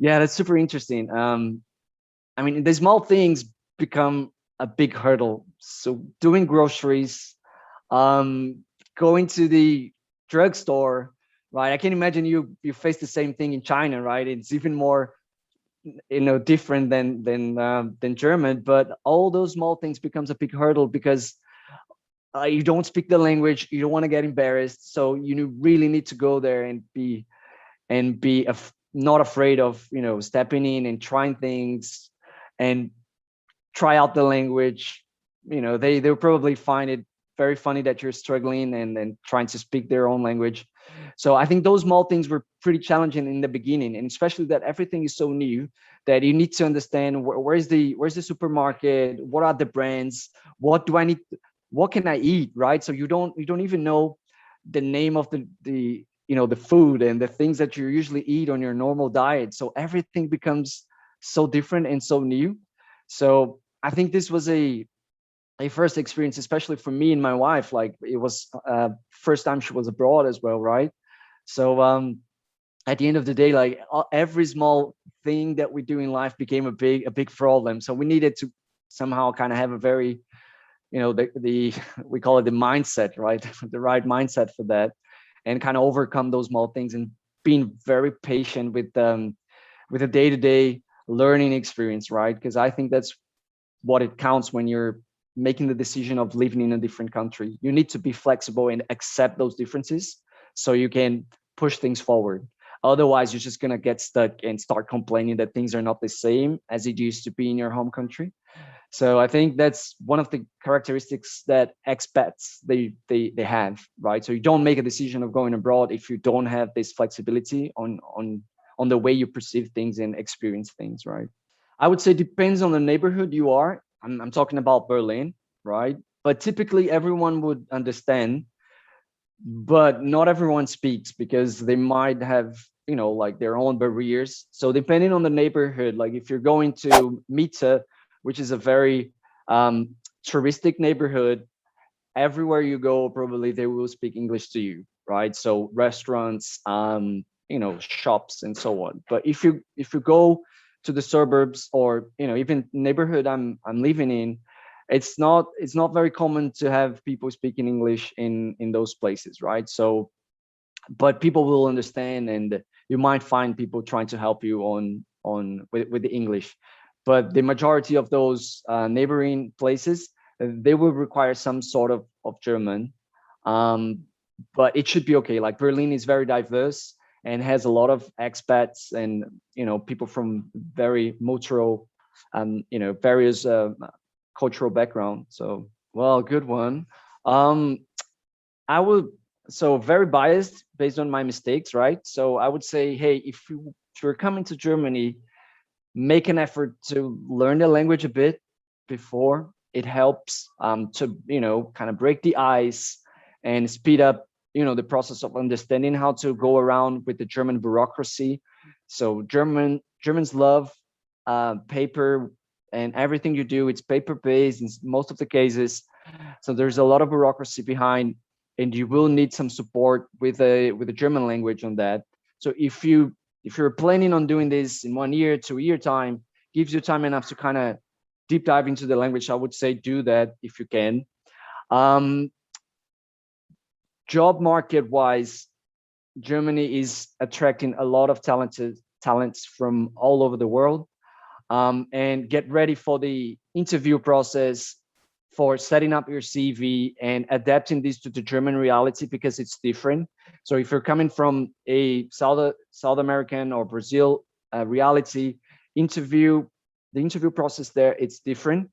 Yeah, that's super interesting. I mean, the small things become a big hurdle. So doing groceries, um, going to the drugstore, right? I can imagine you face the same thing in China, right? It's even more, different than German. But all those small things becomes a big hurdle because you don't speak the language, you don't want to get embarrassed, so you really need to go there and be not afraid of stepping in and trying things and try out the language. They'll probably find it very funny that you're struggling and trying to speak their own language. So I think those small things were pretty challenging in the beginning, and especially that everything is so new that you need to understand where's the supermarket, what are the brands, what do I need, what can I eat, right? So you don't even know the name of the food and the things that you usually eat on your normal diet. So everything becomes so different and so new. So I think this was a first experience, especially for me and my wife. Like, it was first time she was abroad as well, right? So at the end of the day, like, every small thing that we do in life became a big problem. So we needed to somehow kind of have a very, the we call it the mindset, right? The right mindset for that, and kind of overcome those small things and being very patient with a day-to-day learning experience, right? Because I think that's what it counts when you're making the decision of living in a different country. You need to be flexible and accept those differences so you can push things forward. Otherwise, you're just going to get stuck and start complaining that things are not the same as it used to be in your home country. So I think that's one of the characteristics that expats they have, right? So you don't make a decision of going abroad if you don't have this flexibility on the way you perceive things and experience things, right? I would say depends on the neighborhood you are. I'm talking about Berlin, right? But typically everyone would understand, but not everyone speaks because they might have, like, their own barriers. So depending on the neighborhood, like if you're going to Mitte, which is a very touristic neighborhood, everywhere you go, probably they will speak English to you, right? So restaurants, shops and so on. But if you go to the suburbs or even neighborhood I'm living in, it's not very common to have people speaking English in those places, right? So, but people will understand, and you might find people trying to help you with the English. But the majority of those neighboring places, they will require some sort of German. um, but it should be okay. Like, Berlin is very diverse and has a lot of expats and people from very multiple various cultural background. So, well, good one. um, I would, so very biased based on my mistakes, right? So I would say, hey, if you're coming to Germany, make an effort to learn the language a bit before. It helps to kind of break the ice and speed up the process of understanding how to go around with the German bureaucracy. So Germans love paper, and everything you do, it's paper based in most of the cases. So there's a lot of bureaucracy behind, and you will need some support with the German language on that. So if you're planning on doing this in 1 year, 2 year time, gives you time enough to kind of deep dive into the language. I would say do that if you can. Um, Job market wise, Germany is attracting a lot of talented talents from all over the world. And get ready for the interview process, for setting up your CV and adapting this to the German reality, because it's different. So if you're coming from a South American or Brazil reality, interview the interview process there, it's different.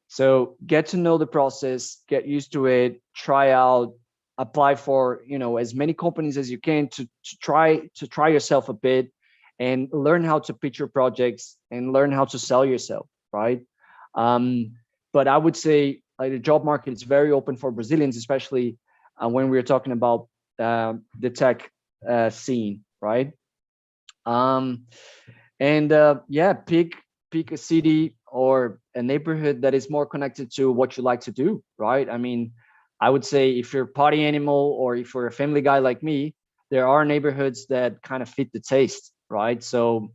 So get to know the process, get used to it, try out, apply for as many companies as you can to try yourself a bit, and learn how to pitch your projects and learn how to sell yourself, right? um, but I would say, like, the job market is very open for Brazilians, especially when we're talking about the tech scene, right? um, and yeah, pick a city or a neighborhood that is more connected to what you like to do, right? I mean, I would say if you're a party animal or if you're a family guy like me, there are neighborhoods that kind of fit the taste, right? So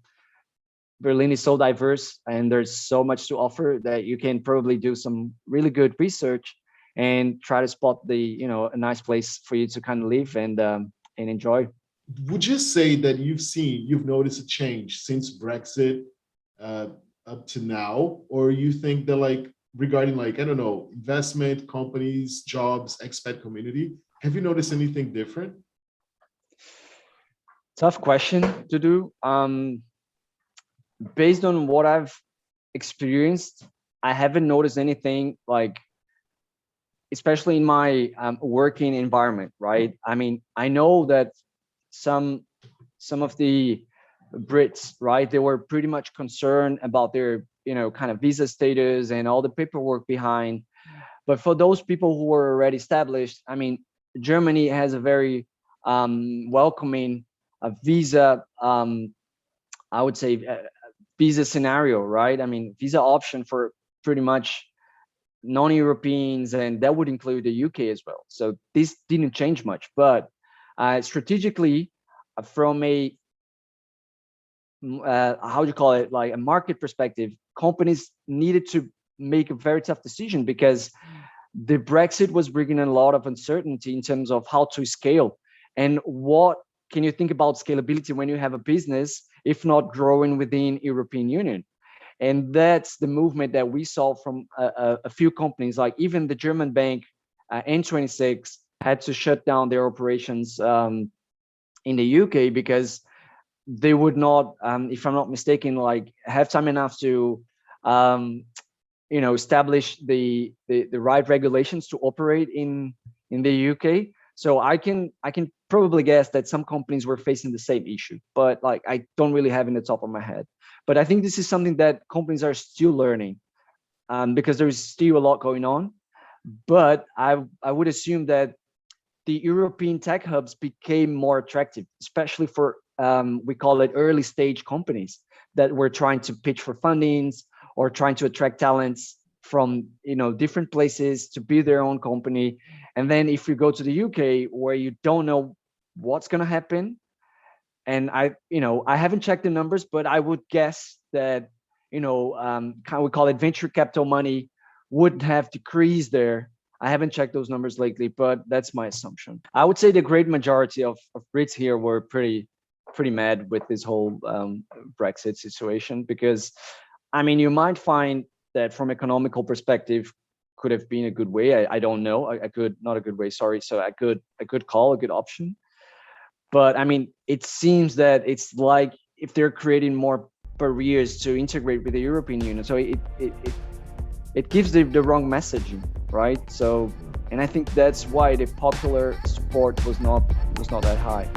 Berlin is so diverse and there's so much to offer that you can probably do some really good research and try to spot the, a nice place for you to kind of live and enjoy. Would you say that you've noticed a change since Brexit uh, up to now, or you think that like regarding like I don't know investment companies, jobs, expat community, have you noticed anything different? Tough question to do. Based on what I've experienced, I haven't noticed anything like, especially in my working environment, right? I mean, I know that some some of the Brits, right, they were pretty much concerned about their, kind of visa status and all the paperwork behind. But for those people who were already established, I mean, Germany has a very welcoming visa, I would say, visa scenario, right? I mean, visa option for pretty much non-Europeans, and that would include the UK as well. So this didn't change much, but strategically, from a how do you call it, like a market perspective, companies needed to make a very tough decision because the Brexit was bringing a lot of uncertainty in terms of how to scale. And what can you think about scalability when you have a business, if not growing within European Union? And that's the movement that we saw from a few companies, like even the German bank, N26, had to shut down their operations in the UK because they would not, if I'm not mistaken, like have time enough to establish the right regulations to operate in the UK. So I can probably guess that some companies were facing the same issue, but like I don't really have in the top of my head. But I think this is something that companies are still learning, because there is still a lot going on. But I would assume that the European tech hubs became more attractive, especially for we call it early stage companies that were trying to pitch for fundings or trying to attract talents from different places to be their own company. And then if you go to the UK where you don't know what's going to happen, and I haven't checked the numbers, but I would guess that we call it venture capital money would have decreased there. I haven't checked those numbers lately, but that's my assumption. I would say the great majority of Brits here were pretty mad with this whole Brexit situation, because I mean, you might find that from economical perspective could have been a good way. I don't know. I could not a good way. Sorry. So a good call, a good option. But I mean, it seems that it's like if they're creating more barriers to integrate with the European Union, so it gives the wrong messaging, right? So, and I think that's why the popular support was not that high.